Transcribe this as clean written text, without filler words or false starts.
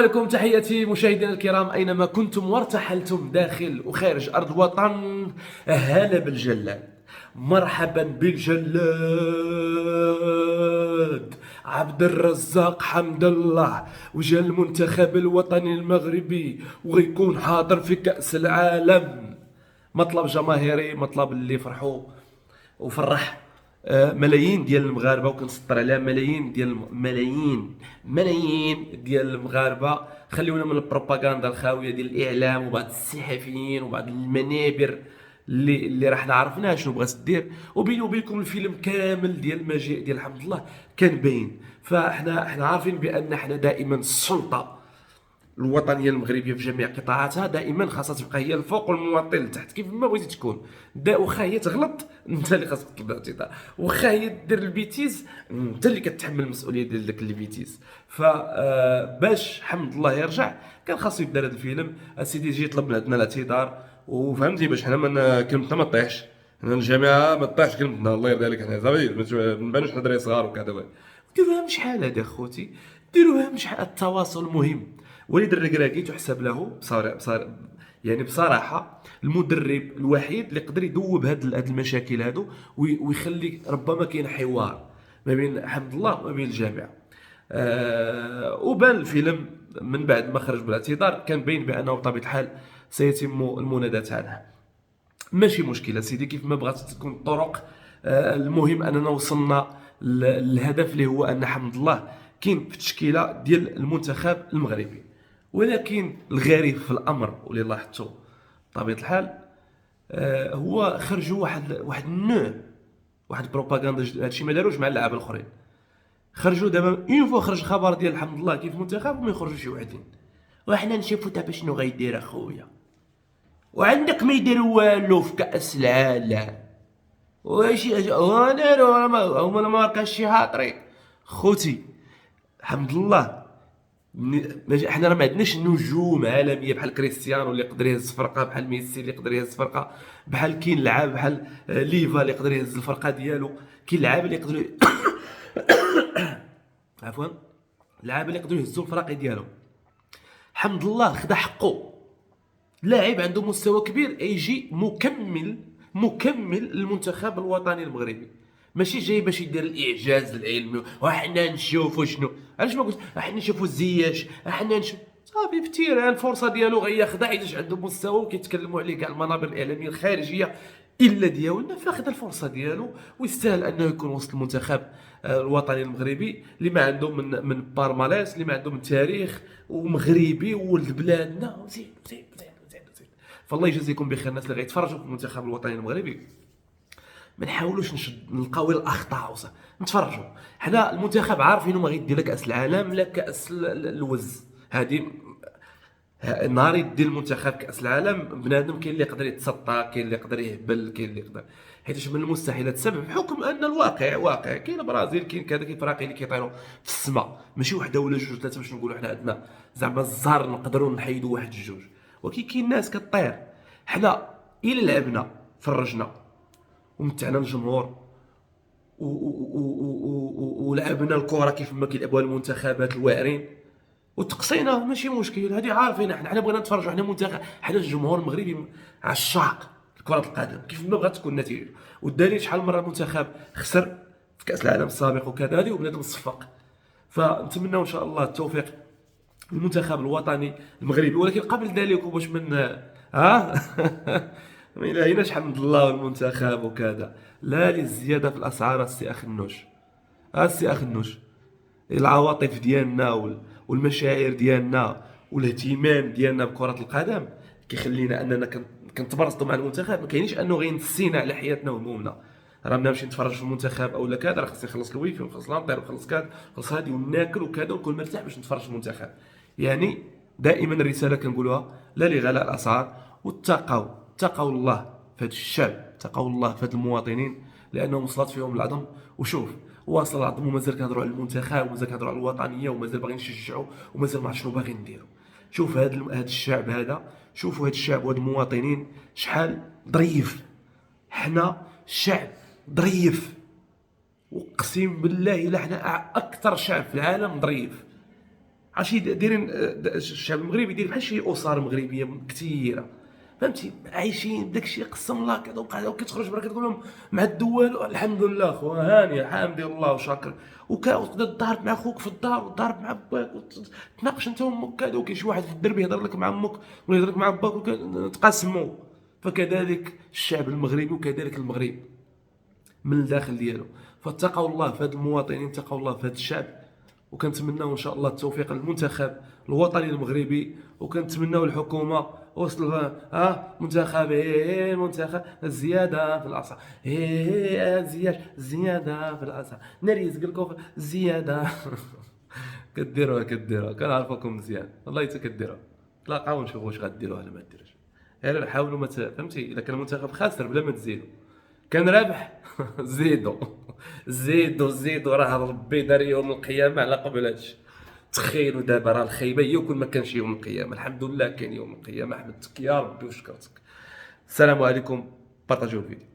عليكم، تحياتي مشاهدينا الكرام أينما كنتم وارتحلتم داخل وخارج أرض الوطن. هلا بالجلاد، مرحبا بالجلاد عبد الرزاق حمد الله، وجا المنتخب الوطني المغربي وغيكون حاضر في كأس العالم. مطلب جماهيري، مطلب اللي فرحوا وفرح ملايين ديال المغاربه، وكنسطر على ملايين ديال المغاربه. خليونا من البروباغندا الخاويه ديال الاعلام وبعض الصحفيين وبعض المنابر اللي راح نعرفناها شنو بغات دير. وبيني وبينكم الفيلم كامل ديال المجيء ديال حمد الله كان باين. فاحنا عارفين بان احنا دائما السلطه الوطنيه المغربيه في جميع قطاعاتها دائما خاصها تبقى هي الفوق والمواطن لتحت كيف ما بغيتي تكون. واخا هي تغلط انت اللي خاصك تطلب الاعتذار، واخا هي دير البيتيز انت اللي كتحمل المسؤوليه ديال داك البيتيز. فباش حمد الله يرجع كان خاصو يبدا هذا الفيلم. اسيدي جي طلب من عندنا الاعتذار وفهمتي باش حنا من كلمتنا ما طيحش، حنا الجامعه ما طيحش كلمتنا، الله يرضي عليك. حنا صافي ما نبانوش حنا دراري صغار وكذا. ديروها بشحال هذا اخوتي، ديروها بشحال. التواصل مهم. وليد الركراكي تحسب له يعني بصراحه المدرب الوحيد اللي يقدر يذوب هاد المشاكل هادو ويخلي ربما كاين حوار ما بين حمد الله وما بين الجامعه. وبان الفيلم من بعد ما خرج بالاعتذار كان باين بانه بطبيعه الحال سيتم المناداه عنه. ماشي مشكله سيدي، كيف ما بغات تكون الطرق. المهم اننا وصلنا للهدف اللي هو ان حمد الله كاين في التشكيله ديال المنتخب المغربي. ولكن الغريب في الامر واللي لاحظته بطبيعه الحال هو خرجوا واحد النوع، واحد بروباغندا. هادشي ما داروش مع اللعابه الاخرين. خرجوا دابا اون فوا خرج خبر ديال حمد الله كيف المنتخب وما يخرجوا شي وحدين، وحنا نشوفوا دابا شنو غيدير اخويا، وعندك ما يدير والو في كاس العالم. واش انا ما كانش شي خاطري خوتي. حمد الله احنا راه ما عندناش نجوم عالميه بحال كريستيانو اللي يقدر يهز فرقه، بحال ميسي اللي يقدر يهز فرقه، بحال كاين لعاب بحال ليفا اللي يقدر يهز الفرقه ديالو، كاين لعاب اللي يقدروا عفوا لعاب اللي يقدروا يهزوا الفرق ديالهم. حمد الله خدا حقه، لاعب عنده مستوى كبير يجي مكمل للمنتخب الوطني المغربي، ماشي جاي باش يدير الاعجاز العلمي وحنا نشوفوا شنو. علاش ما قلت حنا نشوفوا الزياش، حنا نشوف صافي في التيران الفرصه ديالو غياخدها حيت عنده مستوى وكيتكلموا عليه كاع المنابر الاعلاميه الخارجيه الا ديالنا. فاخذ الفرصه ديالو ويستاهل انه يكون وسط المنتخب الوطني المغربي اللي ما عنده من بارماليس، اللي ما عنده من تاريخ، ومغربي وولد بلادنا. زين زين زين زين زين. فالله يجازيكم بخير الناس اللي غيتفرجوا في المنتخب الوطني المغربي. ما نحاولوش نلقاو الاخطاء نتفرجوا. حنا المنتخب عارفين ما غيدير لا كاس العالم لا كاس الوز. هذه نهار يدي المنتخب كاس العالم بنادم كاين اللي يقدر يتسطى، كاين اللي يقدر يهبل، كاين اللي يقدر، حيت من المستحيلات السبب بحكم ان الواقع واقع. كاين البرازيل، كاين كذا، كاين فراقي اللي كيطيروا في السماء، ماشي وحده ولا جوج ثلاثه باش نقولوا حنا عندنا زعما الزهر نقدروا نحيدوا واحد جوج. ولكن كاين ناس كطير. حنا الا لعبنا فرجنا ومتعنا الجمهور ولعبنا الكره كيف ما كيلعبوها المنتخبات الواعرين وتقصينا، ماشي مشكل. هذه عارفين حنا بغينا نتفرجوا. حنا منتخب، حنا الجمهور المغربي عشاق كرة القدم كيف ما بغات تكون النتيجه. والدليل شحال مره المنتخب خسر في كاس العالم السابق وكذا، هذه وبنادم صفق. فنتمنى ان شاء الله التوفيق للمنتخب الوطني المغربي. ولكن قبل ذلك وباش من ما يلاهيناش حمد الله والمنتخب وكذا، لا للزياده في الاسعار. السي اخي النوش، السي اخي النوش، العواطف ديالنا والمشاعر ديالنا والاهتمام ديالنا بكرة القدم كيخلينا اننا كنتبرزطوا مع المنتخب. ما كاينش انه غينسينا على حياتنا وهمومنا. راه نمشي نتفرج في المنتخب اولا كذا، راه خصني نخلص الويفي ونخلص لامطير ونخلص كذا ونخلص هادي وناكل وكذا ونكون مرتاح باش نتفرج في المنتخب. يعني دائما الرساله كنقولوها لا لغلاء الاسعار، اتقوا الله في هذا الشعب، اتقوا الله في هذا المواطنين لانهم وصلت فيهم العظم. وشوف واصل العظم ومازال كنهضروا على المنتخب ومازال كنهضروا على الوطنيه ومازال باغيين نشجعوا ومازال ما عرفت شنو باغيين نديروا. شوف هذا الشعب هذا، شوفوا هذا الشعب وهاد المواطنين شحال ظريف. حنا شعب ظريف، وقسم بالله الا حنا اكثر شعب في العالم ظريف. عرفتي دايرين الشعب المغربي داير بحال شي اسر مغربيه كثيره، فهمتي، عايشين بداك الشيء قسم الله كذا وكتخرج برا كتقول لهم مع الدوال الحمد لله خويا هانيه حامدي الله وشاكر، وتقدر تضارب مع خوك في الدار وتضارب مع باك وتناقش انت وامك كذا، وكاين شي واحد في الدرب يهضر لك مع امك ولا يهضر لك مع باك وتقاسموا. فكذلك الشعب المغربي وكذلك المغرب من الداخل ديالو. فاتقوا الله في هاد المواطنين، اتقوا الله في هاد الشعب، وكنتمناو ان شاء الله التوفيق للمنتخب الوطني المغربي، وكنتمناو الحكومه وصل منتخب منتخب الزياده في الاسعار، زياده في الاسعار، ناري يزقلكم زياده كديروها كنعرفوكم مزيان والله حتى كديروها. تلاقاو ونشوفوا واش غديروها ولا ما ديروش. غير حاولوا ما فهمتي، الا كان المنتخب خاسر بلا ما تزيدوا، كان رابح زيدوا زيدوا راه ربي دار يوم القيامه على قبل هادشي. تخيلوا دابا راه الخيبه هي وكون ما كانش يوم القيامه، الحمد لله كاين يوم القيامه، حمدتك يا ربي وشكرتك. السلام عليكم، بارطاجيو الفيديو.